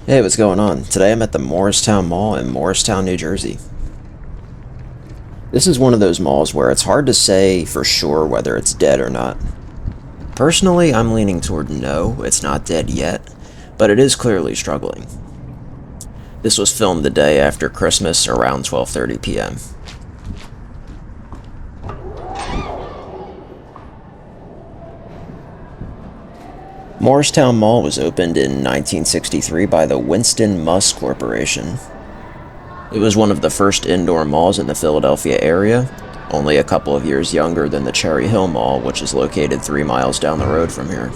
Hey, what's going on? Today I'm at the Moorestown Mall in Moorestown, New Jersey. This is one of those malls where it's hard to say for sure whether it's dead or not. Personally, I'm leaning toward no, it's not dead yet, but it is clearly struggling. This was filmed the day after Christmas around 12:30 p.m. Moorestown Mall was opened in 1963 by the Winston Muss Corporation. It was one of the first indoor malls in the Philadelphia area, only a couple of years younger than the Cherry Hill Mall, which is located 3 miles down the road from here.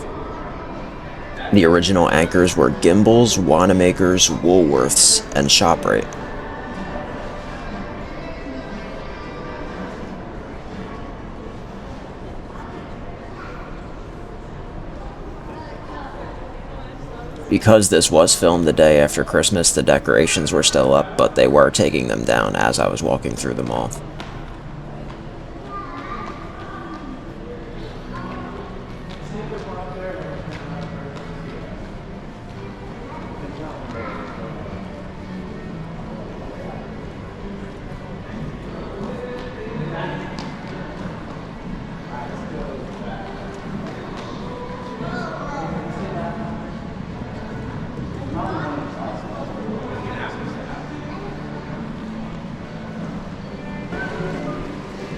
The original anchors were Gimbel's, Wanamaker's, Woolworth's, and ShopRite. Because this was filmed the day after Christmas, the decorations were still up, but they were taking them down as I was walking through the mall.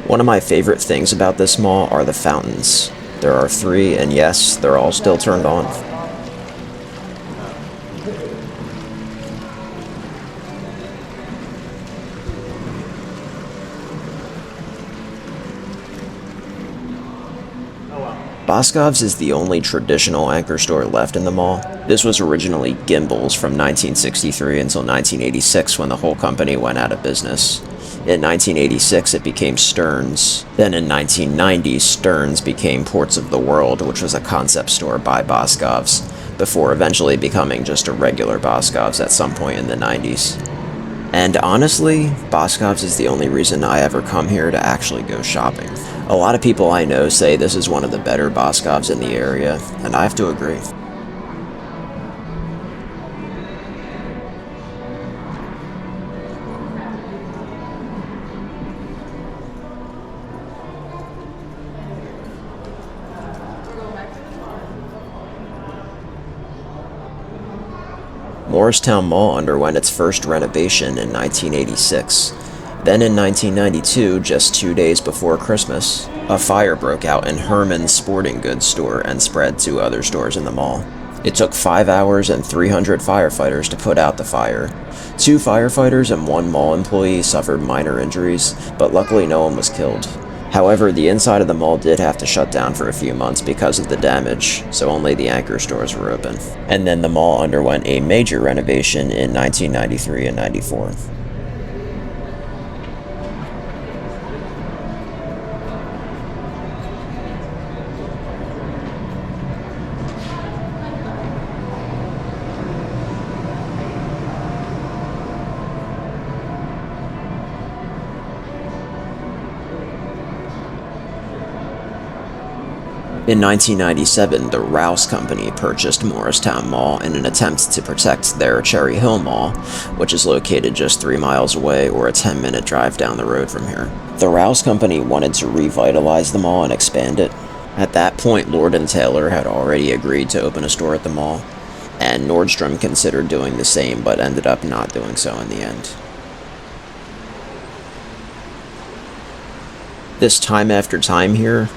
One of my favorite things about this mall are the fountains. There are 3, and yes, they're all still turned on. Boscov's is the only traditional anchor store left in the mall. This was originally Gimbel's from 1963 until 1986 when the whole company went out of business. In 1986, it became Stearns. Then in 1990, Stearns became Ports of the World, which was a concept store by Boscov's, before eventually becoming just a regular Boscov's at some point in the 90s. And honestly, Boscov's is the only reason I ever come here to actually go shopping. A lot of people I know say this is one of the better Boscov's in the area, and I have to agree. Moorestown Mall underwent its first renovation in 1986. Then in 1992, just 2 days before Christmas, a fire broke out in Herman's sporting goods store and spread to other stores in the mall. It took 5 hours and 300 firefighters to put out the fire. 2 firefighters and 1 mall employee suffered minor injuries, but luckily no one was killed. However, the inside of the mall did have to shut down for a few months because of the damage, so only the anchor stores were open. And then the mall underwent a major renovation in 1993 and 94. In 1997, the Rouse Company purchased Moorestown Mall in an attempt to protect their Cherry Hill Mall, which is located just 3 miles away or a 10-minute drive down the road from here. The Rouse Company wanted to revitalize the mall and expand it. At that point, Lord & Taylor had already agreed to open a store at the mall, and Nordstrom considered doing the same but ended up not doing so in the end. This time after time here,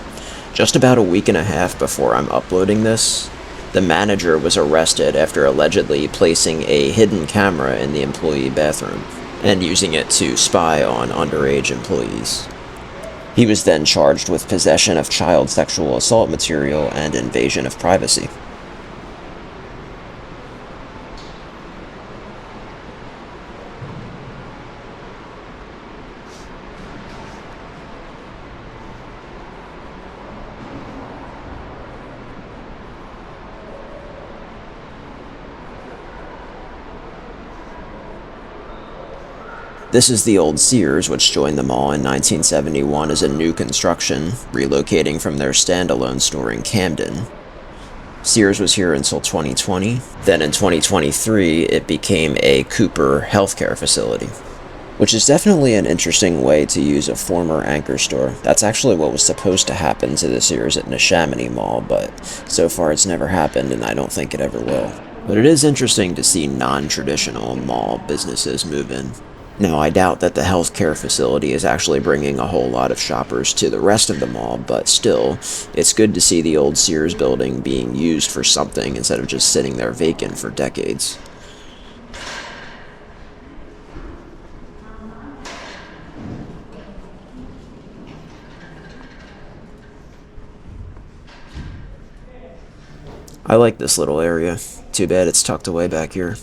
just about a week and a half before I'm uploading this, the manager was arrested after allegedly placing a hidden camera in the employee bathroom and using it to spy on underage employees. He was then charged with possession of child sexual assault material and invasion of privacy. This is the old Sears, which joined the mall in 1971 as a new construction, relocating from their standalone store in Camden. Sears was here until 2020. Then in 2023, it became a Cooper healthcare facility, which is definitely an interesting way to use a former anchor store. That's actually what was supposed to happen to the Sears at Neshaminy Mall, but so far it's never happened, and I don't think it ever will. But it is interesting to see non-traditional mall businesses move in. Now, I doubt that the healthcare facility is actually bringing a whole lot of shoppers to the rest of the mall, but still, it's good to see the old Sears building being used for something instead of just sitting there vacant for decades. I like this little area. Too bad it's tucked away back here.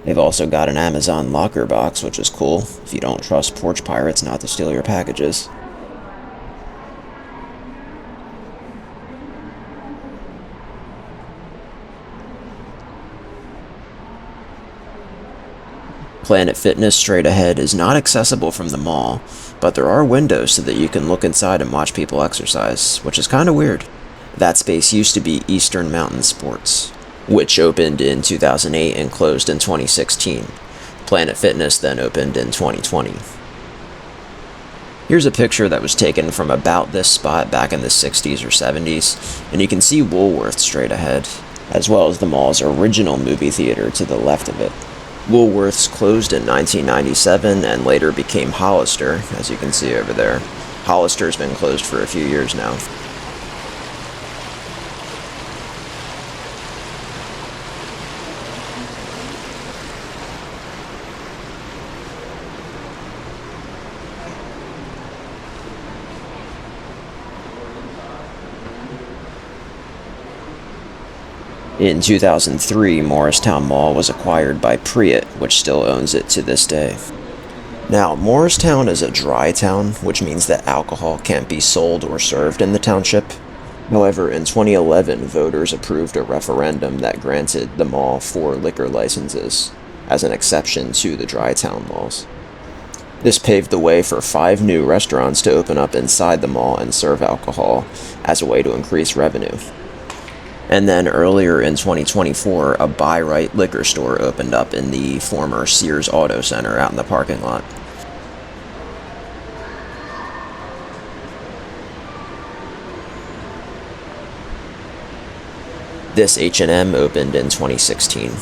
They've also got an Amazon locker box, which is cool, if you don't trust porch pirates not to steal your packages. Planet Fitness straight ahead is not accessible from the mall, but there are windows so that you can look inside and watch people exercise, which is kinda weird. That space used to be Eastern Mountain Sports, which opened in 2008 and closed in 2016. Planet Fitness then opened in 2020. Here's a picture that was taken from about this spot back in the 60s or 70s, and you can see Woolworth straight ahead, as well as the mall's original movie theater to the left of it. Woolworths closed in 1997 and later became Hollister, as you can see over there. Hollister's been closed for a few years now. In 2003, Moorestown Mall was acquired by Priet, which still owns it to this day. Now, Moorestown is a dry town, which means that alcohol can't be sold or served in the township. However, in 2011, voters approved a referendum that granted the mall 4 liquor licenses, as an exception to the dry town laws. This paved the way for 5 new restaurants to open up inside the mall and serve alcohol as a way to increase revenue. And then earlier in 2024, a Buy Right liquor store opened up in the former Sears Auto Center out in the parking lot. This H&M opened in 2016.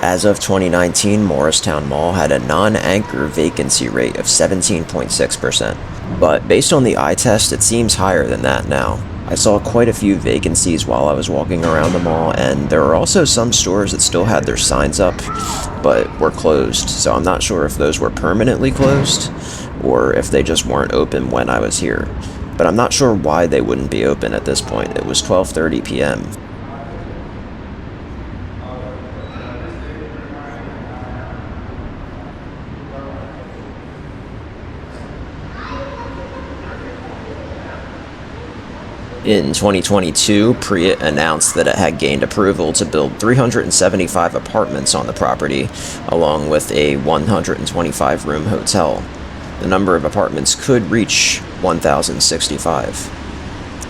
As of 2019, Moorestown Mall had a non-anchor vacancy rate of 17.6%. But based on the eye test, it seems higher than that now. I saw quite a few vacancies while I was walking around the mall, and there were also some stores that still had their signs up, but were closed. So I'm not sure if those were permanently closed, or if they just weren't open when I was here. But I'm not sure why they wouldn't be open at this point. It was 12:30 p.m. In 2022, Priet announced that it had gained approval to build 375 apartments on the property, along with a 125-room hotel. The number of apartments could reach 1,065.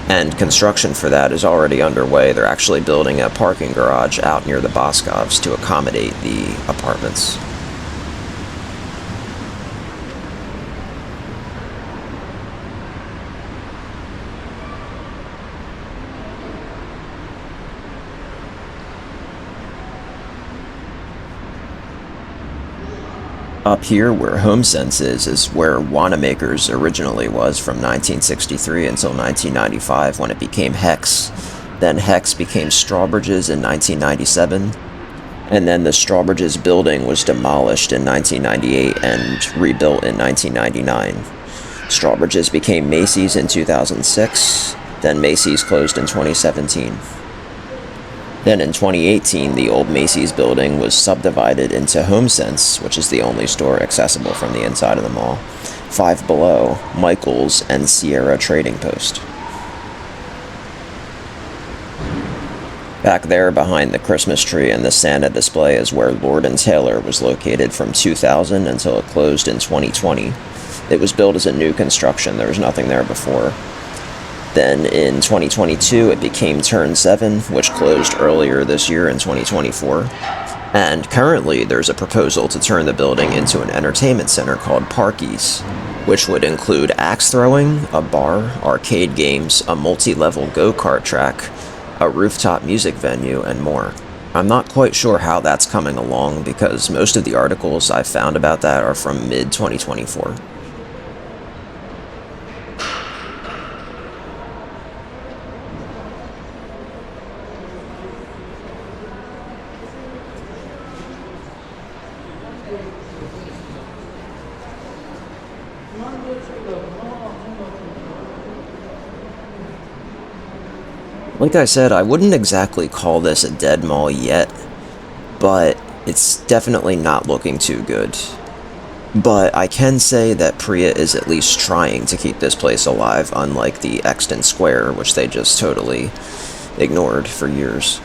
And construction for that is already underway. They're actually building a parking garage out near the Boscovs to accommodate the apartments. Up here, where HomeSense is where Wanamaker's originally was from 1963 until 1995 when it became Hex. Then Hex became Strawbridge's in 1997, and then the Strawbridge's building was demolished in 1998 and rebuilt in 1999. Strawbridge's became Macy's in 2006, then Macy's closed in 2017. Then in 2018, the old Macy's building was subdivided into HomeSense, which is the only store accessible from the inside of the mall, Five Below, Michael's, and Sierra Trading Post. Back there behind the Christmas tree and the Santa display is where Lord & Taylor was located from 2000 until it closed in 2020. It was built as a new construction, there was nothing there before. Then in 2022, it became Turn 7, which closed earlier this year in 2024. And currently, there's a proposal to turn the building into an entertainment center called Parky's, which would include axe throwing, a bar, arcade games, a multi-level go-kart track, a rooftop music venue, and more. I'm not quite sure how that's coming along because most of the articles I've found about that are from mid-2024. Like I said, I wouldn't exactly call this a dead mall yet, but it's definitely not looking too good. But I can say that Priya is at least trying to keep this place alive, unlike the Exton Square, which they just totally ignored for years.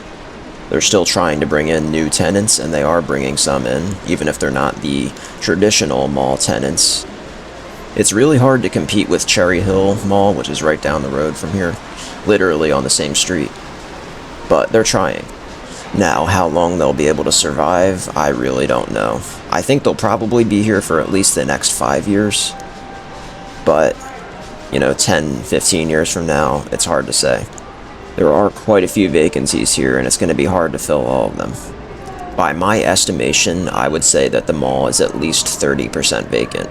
They're still trying to bring in new tenants, and they are bringing some in, even if they're not the traditional mall tenants. It's really hard to compete with Cherry Hill Mall, which is right down the road from here, literally on the same street. But they're trying. Now, how long they'll be able to survive, I really don't know. I think they'll probably be here for at least the next 5 years. But, 10, 15 years from now, it's hard to say. There are quite a few vacancies here, and it's going to be hard to fill all of them. By my estimation, I would say that the mall is at least 30% vacant.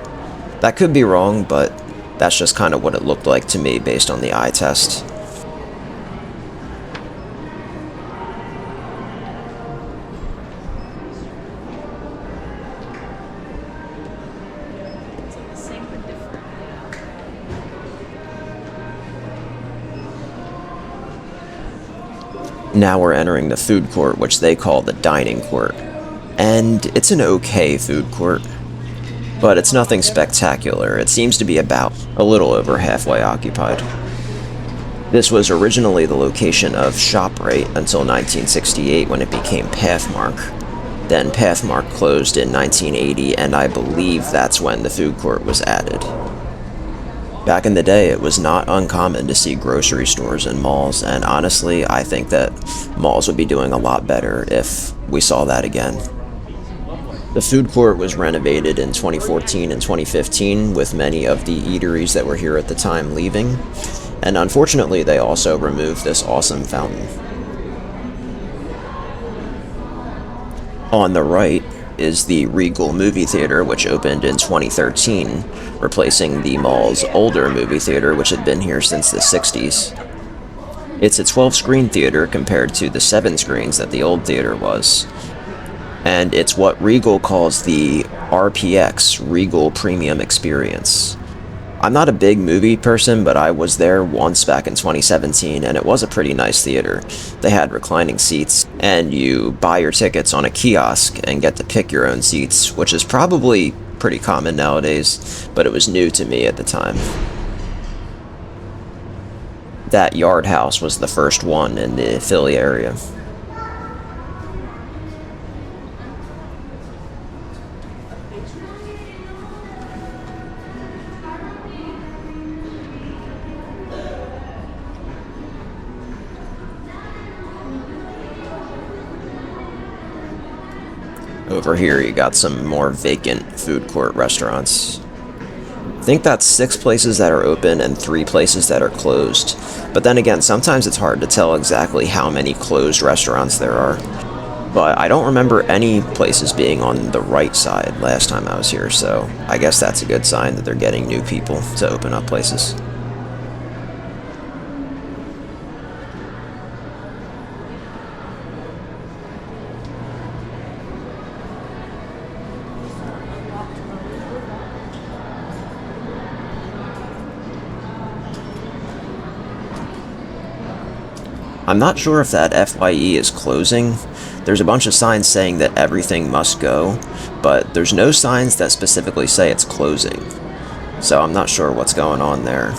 That could be wrong, but that's just kind of what it looked like to me based on the eye test. Now we're entering the food court, which they call the dining court. And it's an okay food court, but it's nothing spectacular. It seems to be about a little over halfway occupied. This was originally the location of ShopRite until 1968 when it became Pathmark. Then Pathmark closed in 1980, and I believe that's when the food court was added. Back in the day, it was not uncommon to see grocery stores in malls, and honestly, I think that malls would be doing a lot better if we saw that again. The food court was renovated in 2014 and 2015, with many of the eateries that were here at the time leaving, and unfortunately, they also removed this awesome fountain. On the right is the Regal movie theater, which opened in 2013, replacing the mall's older movie theater, which had been here since the 60s. It's a 12-screen theater compared to the 7 screens that the old theater was. And it's what Regal calls the RPX, Regal Premium Experience. I'm not a big movie person, but I was there once back in 2017, and it was a pretty nice theater. They had reclining seats, and you buy your tickets on a kiosk and get to pick your own seats, which is probably pretty common nowadays, but it was new to me at the time. That Yard House was the first one in the Philly area. Over here, you got some more vacant food court restaurants. I think that's 6 places that are open and 3 places that are closed. But then again, sometimes it's hard to tell exactly how many closed restaurants there are. But I don't remember any places being on the right side last time I was here, so I guess that's a good sign that they're getting new people to open up places. I'm not sure if that FYE is closing. There's a bunch of signs saying that everything must go, but there's no signs that specifically say it's closing. So I'm not sure what's going on there.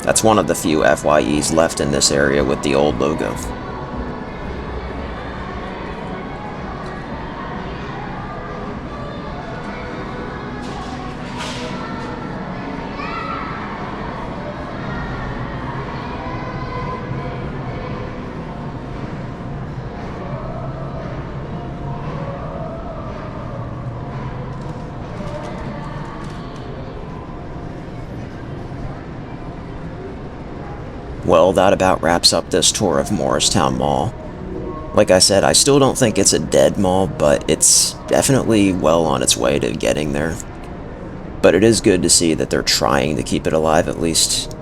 That's one of the few FYEs left in this area with the old logo. Well, that about wraps up this tour of Moorestown Mall. Like I said, I still don't think it's a dead mall, but it's definitely well on its way to getting there. But it is good to see that they're trying to keep it alive at least,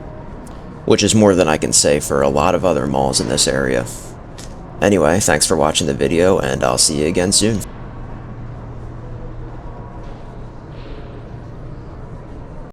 which is more than I can say for a lot of other malls in this area. Anyway, thanks for watching the video, and I'll see you again soon.